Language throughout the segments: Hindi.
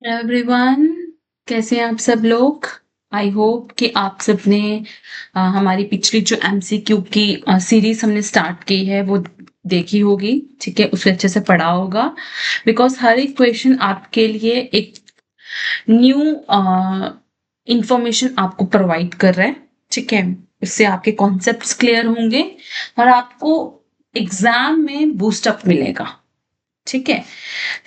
हेलो एवरीवन, कैसे हैं आप सब लोग। आई होप कि आप सबने हमारी पिछली जो एमसीक्यू की सीरीज हमने स्टार्ट की है वो देखी होगी। ठीक है, उसे अच्छे से पढ़ा होगा। बिकॉज हर एक क्वेश्चन आपके लिए एक न्यू इंफॉर्मेशन आपको प्रोवाइड कर रहा है। ठीक है, इससे आपके कॉन्सेप्ट्स क्लियर होंगे और आपको एग्जाम में बूस्टअप मिलेगा। ठीक है,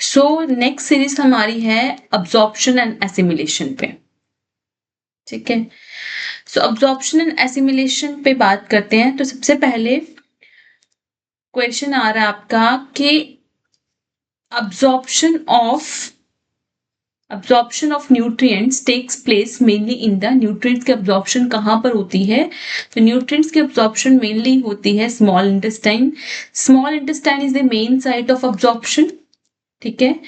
सो नेक्स्ट सीरीज हमारी है अब्जॉर्प्शन एंड एसिमिलेशन पे। ठीक है, सो अब्जॉर्प्शन एंड एसिमिलेशन पे बात करते हैं। तो सबसे पहले क्वेश्चन आ रहा है आपका कि absorption of absorption of nutrients takes place mainly in the nutrients की absorption कहाँ पर होती है। तो nutrients की absorption mainly होती है small intestine. Small intestine is the main site of absorption. ठीक है,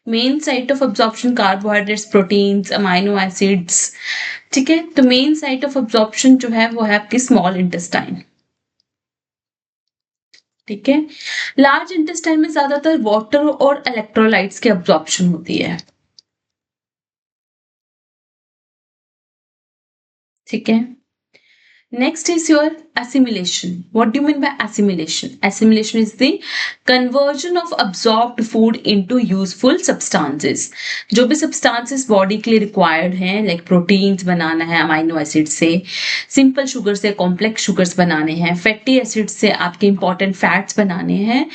main site of absorption carbohydrates, proteins, amino acids. ठीक है, तो मेन साइट ऑफ अब्जॉर्प्शन जो है वो है आपकी स्मॉल इंटेस्टाइन। ठीक है, लार्ज इंटेस्टाइन में ज्यादातर वाटर और इलेक्ट्रोलाइट्स की अब्जॉर्प्शन होती है। ठीक है, next is your assimilation. What do you mean by assimilation? Assimilation is the conversion of absorbed food into useful substances. जो भी substances body के लिए required हैं, like proteins बनाना है amino acids से, simple sugar से complex sugars बनाने हैं, fatty acids से आपके important fats बनाने हैं,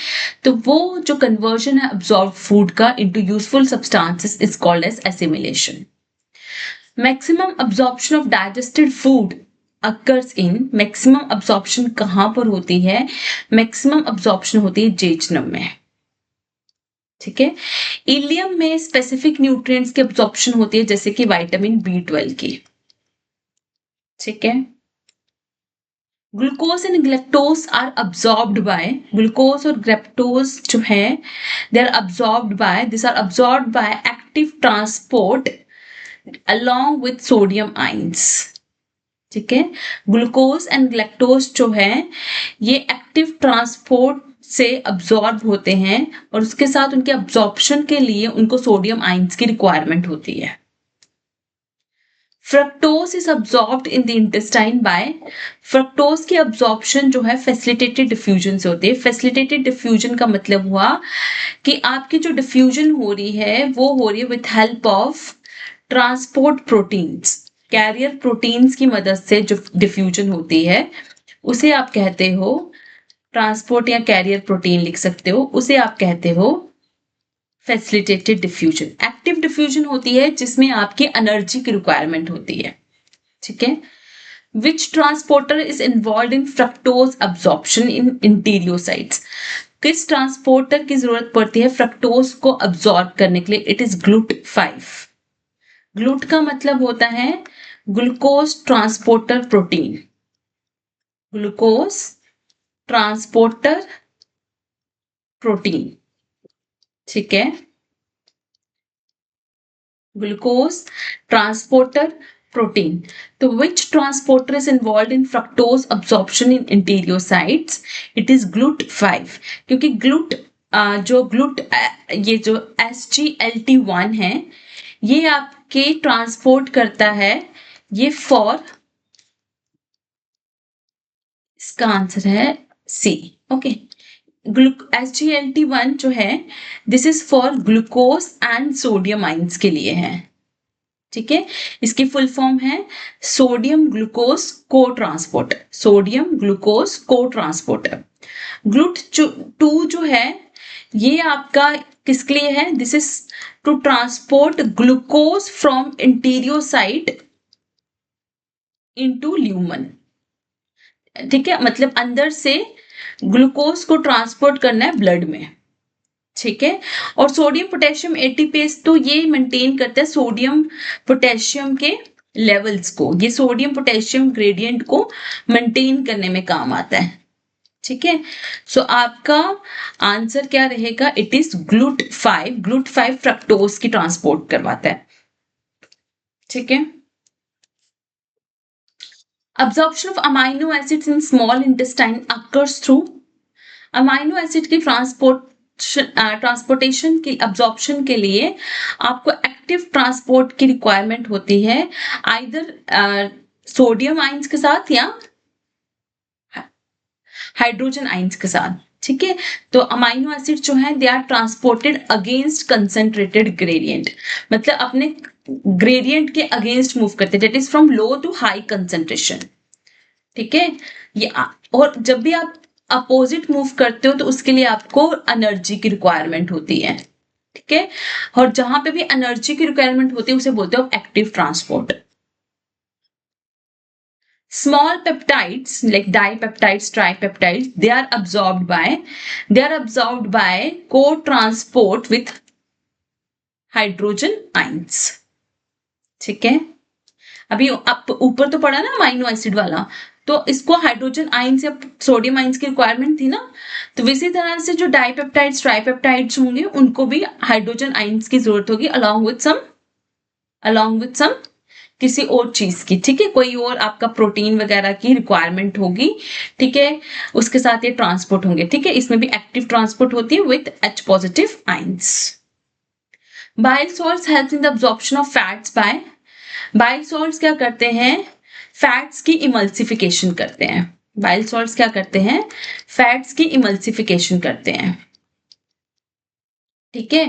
तो वो जो conversion है absorbed food का into useful substances is called as assimilation. Maximum absorption of digested food occurs in, maximum absorption कहां पर होती है? मैक्सिमम अब्जॉर्प्शन होती है जेजनम में। ठीक है, इलियम में स्पेसिफिक न्यूट्रिएंट्स की अब्जॉर्प्शन होती है जैसे कि विटामिन बी 12 की। ठीक है, glucose and galactose are absorbed by, glucose और ग्लेक्टोज जो है they are absorbed by, this are absorbed by active transport along with sodium ions. ठीक है, ग्लूकोज एंड ग्लेक्टोज जो है ये एक्टिव ट्रांसपोर्ट से अब्सॉर्ब होते हैं और उसके साथ उनके अब्सॉर्प्शन के लिए उनको सोडियम आयंस की रिक्वायरमेंट होती है। Fructose is absorbed in the intestine bye, fructose की अब्सॉर्प्शन जो है फैसिलिटेटेड डिफ्यूजन से होती है। फैसिलिटेटेड डिफ्यूजन का मतलब हुआ कि आपकी जो डिफ्यूजन हो रही है वो हो रही है with help of transport proteins, carrier proteins की मदद से जो डिफ्यूजन होती है उसे आप कहते हो ट्रांसपोर्ट, या कैरियर प्रोटीन लिख सकते हो, उसे आप कहते हो फैसिलिटेटेड डिफ्यूजन। एक्टिव डिफ्यूजन होती है जिसमें आपकी एनर्जी की रिक्वायरमेंट होती है। ठीक है, which transporter is involve in fructose absorption in enterocytes, किस ट्रांसपोर्टर की जरूरत पड़ती है फ्रक्टोज को अब्सॉर्ब करने के लिए? It is GLUT5। ग्लूट का मतलब होता है glucose transporter protein, glucose transporter protein. ठीक है, ग्लूकोज ट्रांसपोर्टर प्रोटीन। तो which transporter is involve in fructose absorption in enterocytes? It is GLUT5, क्योंकि ग्लूट जो ग्लूट ये जो SGLT1 है ये आपके ट्रांसपोर्ट करता है, ये फॉर, इसका आंसर है सी। ओके, SGLT1 जो है this is for glucose and sodium ions के लिए है। ठीक है, इसकी फुल फॉर्म है sodium glucose cotransporter, sodium glucose cotransporter. GLUT2 जो है ये आपका किसके लिए है? This is to transport glucose from enterocyte into lumen. ठीक है, मतलब अंदर से ग्लूकोज को ट्रांसपोर्ट करना है ब्लड में। ठीक है, और सोडियम पोटेशियम एटीपेज तो ये मेंटेन करता है सोडियम पोटेशियम के लेवल्स को, ये सोडियम पोटेशियम ग्रेडियंट को मेंटेन करने में काम आता है। ठीक है, सो आपका आंसर क्या रहेगा? It is GLUT5। GLUT5 fructose की ट्रांसपोर्ट करवाता है। ठीक है, absorption of amino acids in small intestine occurs through, amino acid की ट्रांसपोर्ट ट्रांसपोर्टेशन की अब्जॉर्प्शन के लिए आपको एक्टिव ट्रांसपोर्ट की रिक्वायरमेंट होती है, आइदर सोडियम आइंस के साथ या हाइड्रोजन आइंस के साथ। ठीक है, तो अमाइनो एसिड जो है they are transported against concentrated gradient, मतलब अपने ग्रेडियंट के अगेंस्ट मूव करते हैं, that is from low to high concentration. ठीक है, ये और जब भी आप अपोजिट मूव करते हो तो उसके लिए आपको एनर्जी की रिक्वायरमेंट होती है। ठीक है, और जहां पे भी एनर्जी की रिक्वायरमेंट होती है उसे बोलते हो active transport. Small peptides like dipeptides, tripeptides, they are absorbed by co-transport with hydrogen ions। ठीक है, अभी ऊपर तो पढ़ा ना अमाइनो एसिड वाला, तो इसको हाइड्रोजन आयंस या सोडियम आयंस की रिक्वायरमेंट थी ना, तो इसी तरह से जो डाइपेप्टाइड्स ट्राइपेप्टाइड्स होंगे उनको भी हाइड्रोजन आयंस की जरूरत होगी along with some किसी और चीज की। ठीक है, कोई और आपका प्रोटीन वगैरह की रिक्वायरमेंट होगी। ठीक है, उसके साथ ये ट्रांसपोर्ट होंगे। ठीक है, इसमें भी एक्टिव ट्रांसपोर्ट होती है with H positive ions. Bile salts help in the absorption of fats by, bile salts क्या करते हैं, फैट्स की इमल्सिफिकेशन करते हैं। बाइल सॉल्ट्स क्या करते हैं, फैट्स की इमल्सिफिकेशन करते हैं। ठीक है,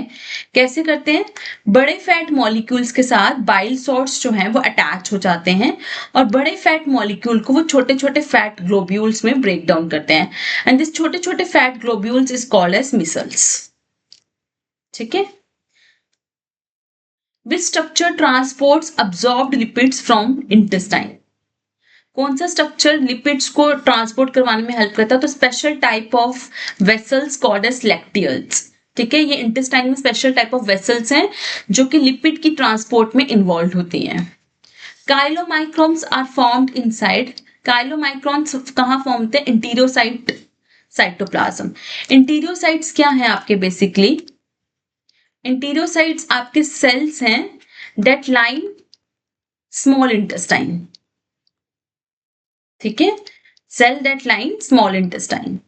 कैसे करते हैं, बड़े फैट मॉलिक्यूल्स के साथ बाइल सॉल्ट्स जो हैं वो अटैच हो जाते हैं और बड़े फैट मॉलिक्यूल को वो छोटे छोटे फैट ग्लोब्यूल्स में ब्रेक डाउन करते हैं, एंड दिस छोटे छोटे fat globules is called as micelles. ठीक है, which structure transports absorbed lipids from intestine, कौन सा स्ट्रक्चर लिपिड्स को ट्रांसपोर्ट करवाने में हेल्प करता है, तो special type of vessels called as lacteals. ठीक है, ये इंटेस्टाइन में स्पेशल टाइप ऑफ वेसल्स हैं जो कि लिपिड की ट्रांसपोर्ट में इन्वॉल्व होती हैं। Chylomicrons are formed inside, chylomicrons कहाँ फॉर्म होते हैं, इंटीरियोसाइट साइटोप्लाज्म। इंटीरियोसाइट्स क्या है आपके, बेसिकली इंटीरियोसाइट्स आपके सेल्स हैं दैट लाइन स्मॉल इंटेस्टाइन। ठीक है, cell that line small intestine.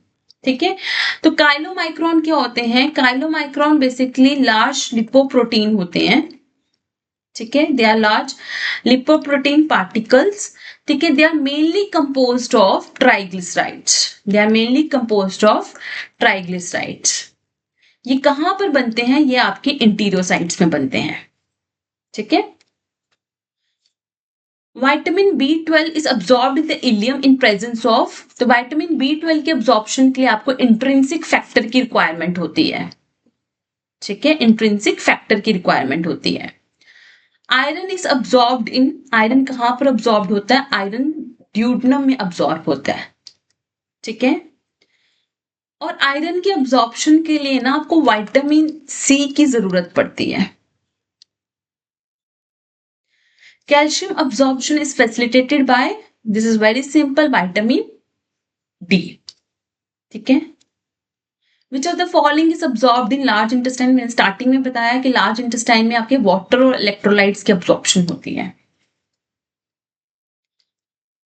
ठीक है, तो काइलोमाइक्रोन क्या होते हैं, काइलोमाइक्रोन बेसिकली लार्ज लिपोप्रोटीन होते हैं। ठीक है, they are large lipoprotein particles. ठीक है, they are mainly composed of triglycerides, they are mainly composed of triglycerides. ये कहां पर बनते हैं, ये आपके इंटीरियोसाइट्स में बनते हैं। ठीक है, vitamin B12 is absorbed in the ilium in presence of, तो विटामिन B12 के अब्सॉर्प्शन के लिए आपको इंट्रिंसिक फैक्टर की रिक्वायरमेंट होती है। ठीक है, इंट्रिंसिक फैक्टर की रिक्वायरमेंट होती है। Iron is absorbed in, iron कहां पर अब्सॉर्ब्ड होता है, आयरन ड्यूडनम में अब्सॉर्ब होता है। ठीक है, और आयरन के अब्सॉर्प्शन के लिए ना आपको विटामिन C की जरूरत पड़ती है। Calcium absorption is facilitated bye, this is very simple, vitamin D। ठीक है, which of the following is absorbed in large intestine, मैंने स्टार्टिंग में बताया कि लार्ज इंटेस्टाइन में आपके वाटर और इलेक्ट्रोलाइट्स की अब्सॉर्प्शन होती है।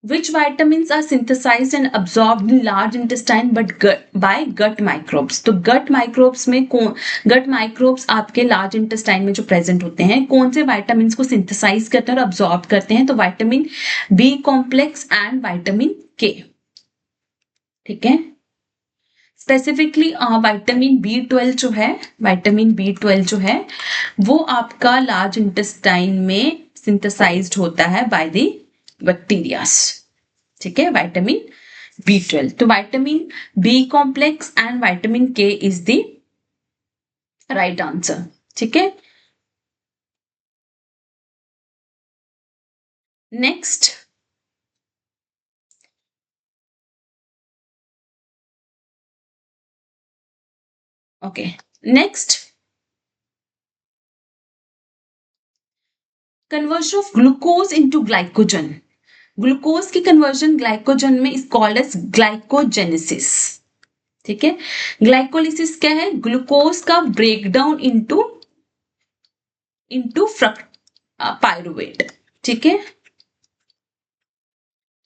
Which vitamins are synthesized and absorbed in large intestine but by gut microbes, तो gut microbes में कौन, gut microbes आपके large intestine में जो present होते हैं कौन से vitamins को synthesize करते हैं और absorb करते हैं, तो vitamin B complex and vitamin K। ठीक है, स्पेसिफिकली विटामिन B12 जो है, विटामिन B12 जो है वो आपका लार्ज इंटेस्टाइन में सिंथेसाइज्ड होता है बाय द बैक्टीरियास। ठीक है, विटामिन B12, तो vitamin B complex and vitamin K is the right answer. ठीक है, next okay, next conversion of glucose into glycogen, glucose की कन्वर्जन ग्लाइकोजन में इज कॉल्ड एज ग्लाइकोजेनेसिस। ठीक है, ग्लाइकोलिसिस क्या है, ग्लूकोज का ब्रेकडाउन इनटू पायरुवेट। ठीक है,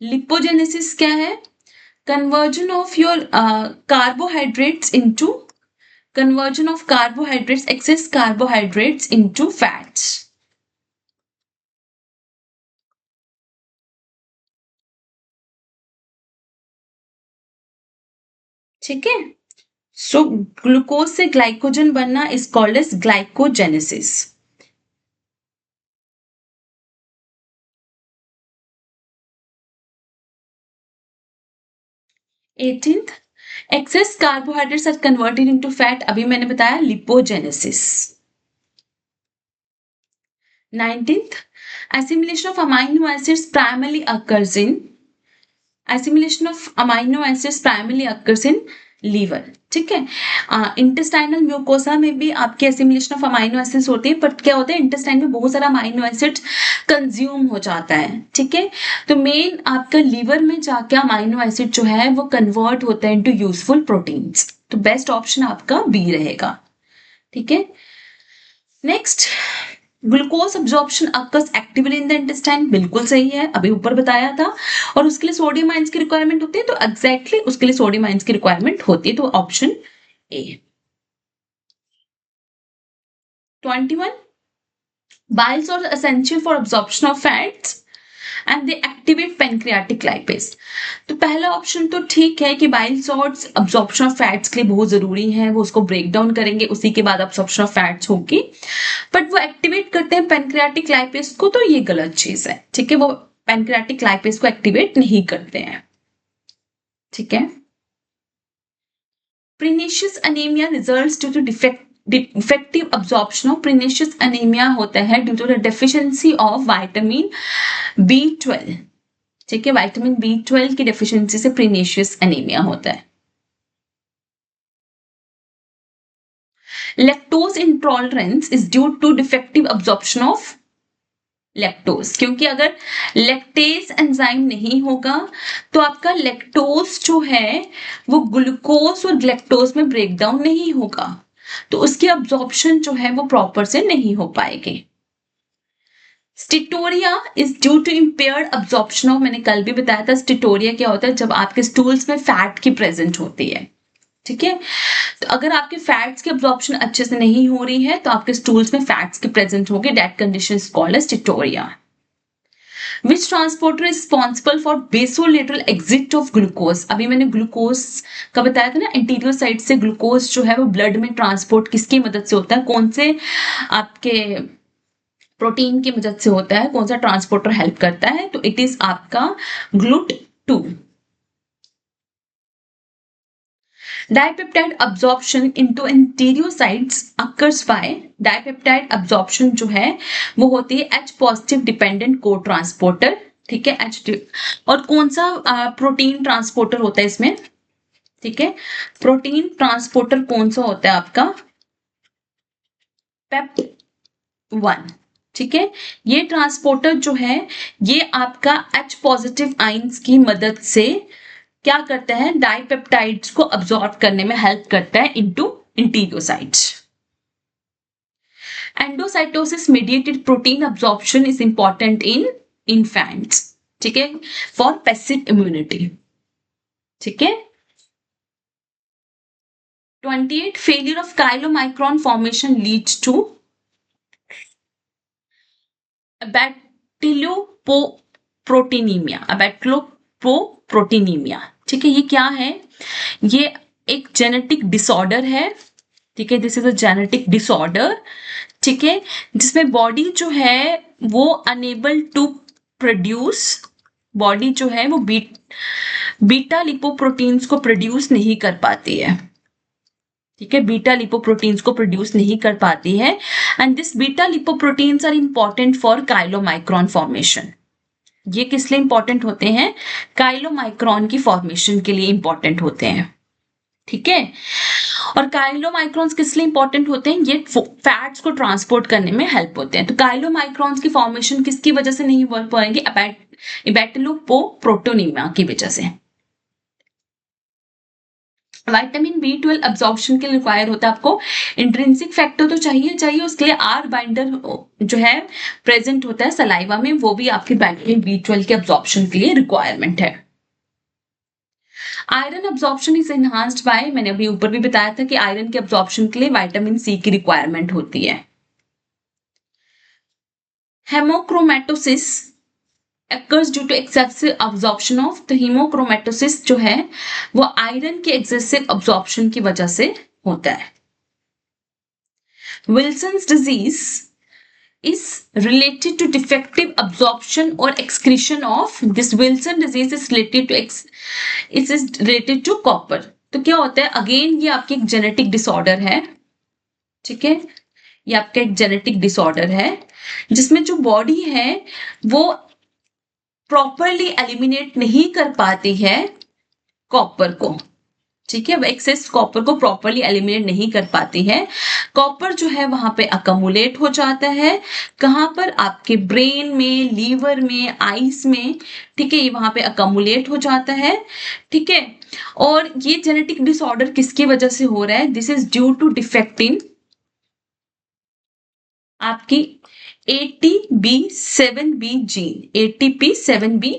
लिपोजेनेसिस क्या है, conversion of your carbohydrates into conversion of carbohydrates, excess carbohydrates into fats. ठीक है, सो ग्लूकोज से ग्लाइकोजन बनना is called as glycogenesis. 18th, excess carbohydrates are converted into fat. अभी मैंने बताया lipogenesis. 19th, assimilation of amino acids primarily occurs in liver. ठीक है, इंटेस्टाइनल म्यूकोसा में भी आपकी एसिमिलेशन ऑफ अमाइनो एसिड्स होती है, बट क्या होता है इंटेस्टाइन में बहुत सारा अमाइनो एसिड कंज्यूम हो जाता है. ठीक है, तो मेन आपका लीवर में जाके अमाइनो एसिड जो है वो कन्वर्ट होता है इनटू यूजफुल प्रोटीन्स. तो बेस्ट ऑप्शन आपका बी रहेगा. ठीक है, next, glucose absorption occurs actively in the intestine. बिल्कुल सही है, अभी ऊपर बताया था. और उसके लिए सोडियम आयंस की रिक्वायरमेंट होती है, तो एग्जैक्टली उसके लिए सोडियम आयंस की रिक्वायरमेंट होती है, तो option A. 21, biles are essential for absorption of fats and they activate pancreatic lipase. तो पहला ऑप्शन तो ठीक है कि bile salts absorption of fats के लिए बहुत जरूरी है, वो उसको ब्रेक डाउन करेंगे, उसी के बाद अब्जॉर्प्शन ऑफ फैट्स होगी, बट वो एक्टिवेट करते हैं पैनक्रियाटिक लाइपेज को, तो ये गलत चीज है. ठीक है, वो पैनक्रियाटिक लाइपेज को एक्टिवेट नहीं करते हैं. ठीक है, pernicious anaemia results due to defective absorption of. Pernicious anaemia होता है due to the deficiency of vitamin B12. ठीक है, विटामिन B12 की डेफिशिएंसी से प्रीनेशियस एनीमिया होता है. Lactose intolerance is due to defective absorption of lactose. क्योंकि अगर लैक्टेज एंजाइम नहीं होगा तो आपका लैक्टोज जो है वो ग्लूकोज और लैक्टोज में ब्रेक डाउन नहीं होगा, तो उसकी अब्जॉर्प्शन जो है वो प्रॉपर से नहीं हो पाएगी. Steatorrhoea is due to impaired absorption of. मैंने कल भी बताया था स्टिटोरिया क्या होता है, जब आपके स्टूल्स में फैट की प्रेजेंट होती है. ठीक है, तो अगर आपके फैट्स की अब्जॉर्प्शन अच्छे से नहीं हो रही है तो आपके स्टूल्स में फैट्स की प्रेजेंट होगी. That condition is called as steatorrhoea. Which transporter is responsible for basolateral exit of glucose? अभी मैंने ग्लूकोज का बताया था ना, इंटीरियर साइड से ग्लूकोज जो है वो ब्लड में ट्रांसपोर्ट किसकी मदद से होता है, कौन से आपके प्रोटीन की मदद से होता है, कौन सा ट्रांसपोर्टर हेल्प करता है, तो इट इज आपका GLUT2. Dipeptide absorption into enterocytes occurs by. Dipeptide absorption जो है वो होती है H positive dependent cotransporter. ठीक है, H. और कौन सा प्रोटीन ट्रांसपोर्टर होता है इसमें? ठीक है, प्रोटीन ट्रांसपोर्टर कौन सा होता है आपका? PEP1. ठीक है, ये ट्रांसपोर्टर जो है ये आपका H पॉजिटिव आयंस की मदद से क्या करता है, डाइपेप्टाइड्स को अब्सॉर्ब करने में हेल्प करता है into enterocytes. Endocytosis mediated protein absorption is important in infants. ठीक है, फॉर पैसिव इम्यूनिटी. ठीक है, 28, failure of chylomicron formation leads to abetalipoproteinaemia. ठीक है, ये क्या है, ये एक जेनेटिक डिसऑर्डर है. ठीक है, this is a genetic disorder. ठीक है, जिसमें बॉडी जो है वो अनेबल टू प्रोड्यूस, बॉडी जो है वो बीटा लिपोप्रोटीन्स को प्रोड्यूस नहीं कर पाती है. ठीक है, बीटा लिपोप्रोटीन्स को प्रोड्यूस नहीं कर पाती है, and this beta lipoproteins are important for chylomicron formation. ये किस लिए इंपॉर्टेंट होते हैं? काइलोमाइक्रोन की फॉर्मेशन के लिए इंपॉर्टेंट होते हैं. ठीक है, और काइलोमाइक्रोन्स किस लिए इंपॉर्टेंट होते हैं? ये फैट्स को ट्रांसपोर्ट करने में हेल्प होते हैं. तो काइलोमाइक्रोन्स की फॉर्मेशन किसकी वजह से नहीं हो पाएंगे? अबैक्टिलोप्रोटीनीमिया की वजह से. विटामिन B12 अब्जॉर्प्शन के लिए रिक्वायर होता है आपको. इंट्रिंसिक फैक्टर तो चाहिए, उसके लिए आर बाइंडर जो है प्रेजेंट होता है सलाइवा में, वो भी आपके विटामिन B12 के अब्जॉर्प्शन के लिए रिक्वायरमेंट है. Iron absorption is enhanced by, मैंने अभी ऊपर भी बताया था कि आयरन के अब्जॉर्प्शन के लिए विटामिन सी की रिक्वायरमेंट होती है। हेमोक्रोमेटोसिस occurs due to excessive absorption of, तो हीमोक्रोमेटोसिस जो है वो आयरन के एक्सेसिव अब्जॉर्प्शन की वजह से होता है। Wilson's disease is related to defective absorption or excretion of, this Wilson disease is related to it is related to copper। तो क्या होता है, अगेन ये आपकी एक जेनेटिक डिसऑर्डर है, ठीक है, ये आपका एक जेनेटिक डिसऑर्डर है जिसमें जो बॉडी है वो प्रॉपरली एलिमिनेट नहीं कर पाती है कॉपर को, ठीक है, एक्सेस कॉपर को प्रॉपरली एलिमिनेट नहीं कर पाती है। कॉपर जो है वहां पे अकमुलेट हो जाता है, कहां पर, आपके ब्रेन में, लीवर में, आइस में, ठीक है, ये वहां पे अकमुलेट हो जाता है, ठीक है। और ये जेनेटिक डिसऑर्डर किसकी वजह से हो रहा है, this is due to defect in आपकी ATP7B जीन, ATP7B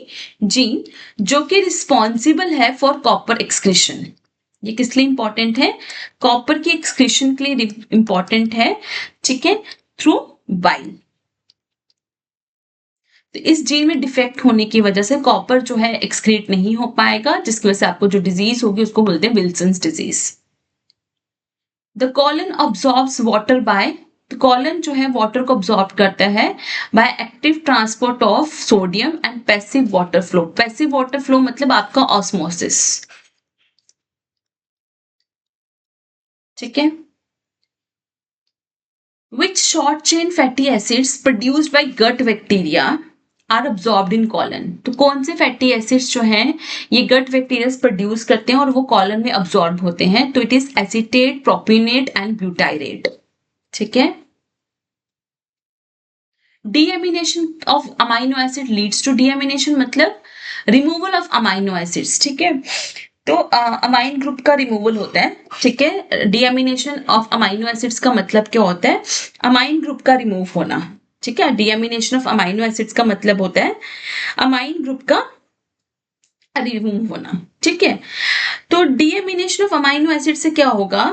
जीन जो कि रिस्पॉन्सिबल है फॉर कॉपर एक्सक्रीशन। ये किस लिए इंपॉर्टेंट है, कॉपर की एक्सक्रीशन के लिए इंपॉर्टेंट है, ठीक है, थ्रू बाइल। तो इस जीन में डिफेक्ट होने की वजह से कॉपर जो है एक्सक्रीट नहीं हो पाएगा, जिसकी वजह से आपको जो डिजीज होगी उसको बोलते हैं Wilson's disease. The colon absorbs water by, तो कॉलन जो है वाटर को ऑब्जॉर्ब करता है by active transport of sodium and passive water flow. Passive water flow मतलब आपका ऑस्मोसिस, ठीक है। Which short chain fatty acids produced by gut bacteria are absorbed in colon? तो कौन से फैटी एसिड्स जो हैं ये गट बैक्टीरिया प्रोड्यूस करते हैं और वो कॉलन में अब्सॉर्ब होते हैं, तो it is acetate, propionate and butyrate, ठीक है। Deamination of amino acid leads to deamination मतलब रिमूवल ऑफ अमाइनो एसिड्स, ठीक है। तो अमाइन ग्रुप का रिमूवल होता है, ठीक है। डीएमिनेशन ऑफ अमाइनो एसिड्स का मतलब क्या होता है, अमाइन ग्रुप का रिमूव होना, ठीक है। डीएमिनेशन ऑफ अमाइनो एसिड्स का मतलब होता है अमाइन ग्रुप का रिमूव होना, ठीक है। तो डीएमिनेशन ऑफ अमाइनो एसिड से क्या होगा,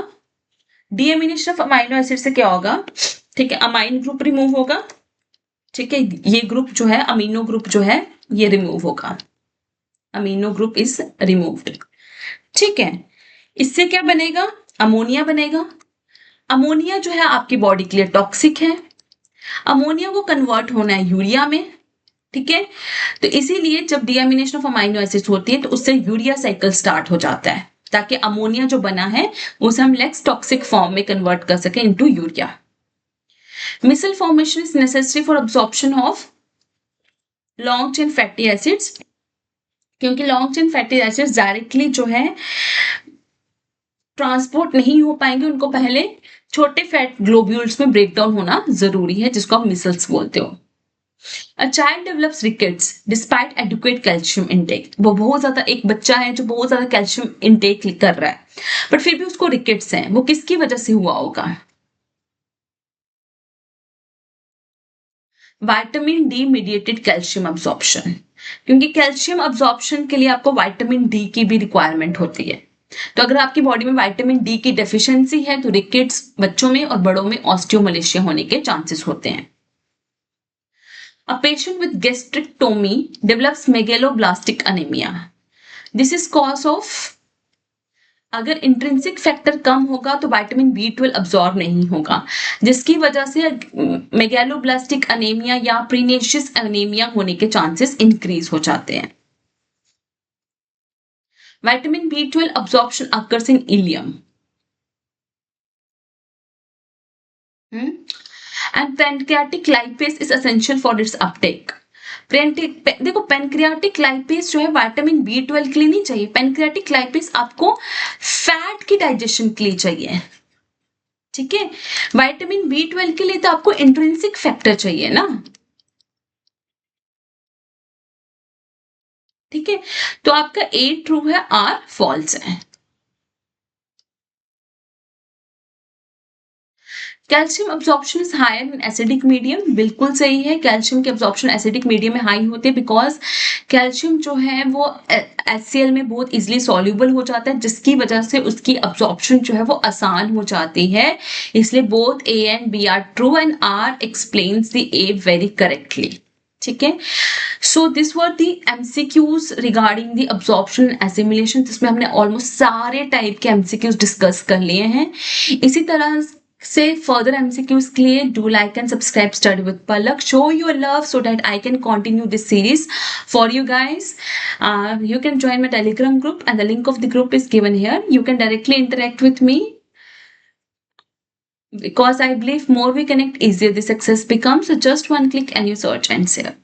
डीएमिनेशन ऑफ अमाइनो एसिड से क्या होगा, ठीक है, अमाइन ग्रुप रिमूव होगा, ठीक है, ये ग्रुप जो है अमीनो ग्रुप जो है ये रिमूव होगा, अमीनो ग्रुप इज रिमूव्ड, ठीक है। इससे क्या बनेगा, अमोनिया बनेगा। अमोनिया जो है आपकी बॉडी के लिए टॉक्सिक है, अमोनिया को कन्वर्ट होना है यूरिया में, ठीक है। तो इसीलिए जब डीएमिनेशन ऑफ अमाइनो एसिड्स होती है तो उससे यूरिया साइकिल स्टार्ट हो जाता है ताकि अमोनिया जो बना है उसे हम लेस टॉक्सिक फॉर्म में कन्वर्ट कर सके into urea. Micelle formation is necessary for absorption of long chain fatty acids, क्योंकि long chain fatty acids directly जो है ट्रांसपोर्ट नहीं हो पाएंगे, उनको पहले छोटे फैट ग्लोब्यूल्स में ब्रेक डाउन होना जरूरी है, जिसको आप मिसल्स बोलते हो। A child develops rickets despite adequate calcium intake, वो बहुत ज्यादा, एक बच्चा है जो बहुत ज्यादा कैल्शियम इंटेक कर रहा है बट फिर भी उसको रिकेट्स है, वो किसकी वजह से हुआ होगा, vitamin D mediated calcium absorption, क्योंकि कैल्शियम अब्सॉर्प्शन के लिए आपको विटामिन डी की भी रिक्वायरमेंट होती है। तो अगर आपकी बॉडी में विटामिन डी की डेफिशिएंसी है तो रिकेट्स बच्चों में और बड़ों में ऑस्टियोमलेशिया होने के चांसेस होते हैं। A patient with gastrectomy develops megaloblastic anemia. This is cause of, अगर इंट्रिंसिक फैक्टर कम होगा तो विटामिन B12 अब्सॉर्ब नहीं होगा, जिसकी वजह से मेगालोब्लास्टिक अनेमिया या प्रीनेशियस अनेमिया होने के चांसेस इंक्रीज हो जाते हैं। Vitamin B12 absorption occurs in ileum and pancreatic lipase is essential for its uptake. देखो पेनक्रियाटिक लाइपेज जो है विटामिन B12 के लिए नहीं चाहिए, पेनक्रियाटिक लाइपेज आपको फैट की डाइजेशन के लिए चाहिए, ठीक है। विटामिन B12 के लिए तो आपको इंट्रिंसिक फैक्टर चाहिए ना, ठीक है। तो आपका A ट्रू है, R फॉल्स है। Calcium absorption is higher in acidic medium, बिल्कुल सही है। कैल्शियम के अब्जॉर्प्शन एसिडिक मीडियम में हाई होते हैं बिकॉज कैल्शियम जो है वो HCl में बहुत इजीली सॉल्युबल हो जाता है, जिसकी वजह से उसकी अब्जॉर्प्शन जो है वो आसान हो जाती है। इसलिए both A and B are true and R explains the A very correctly. ठीक है, so this were the MCQs regarding the absorption and assimilation, जिसमें हमने ऑलमोस्ट सारे टाइप के MCQs डिस्कस कर लिए हैं। इसी तरह से फर्दर MCQs के लिए do like and subscribe study with Palak, show your love so that I can continue this series for you guys. You can join my Telegram group and the link of the group is given here. You can directly interact with me because I believe more we connect, easier the success becomes. So just one click and you search and share.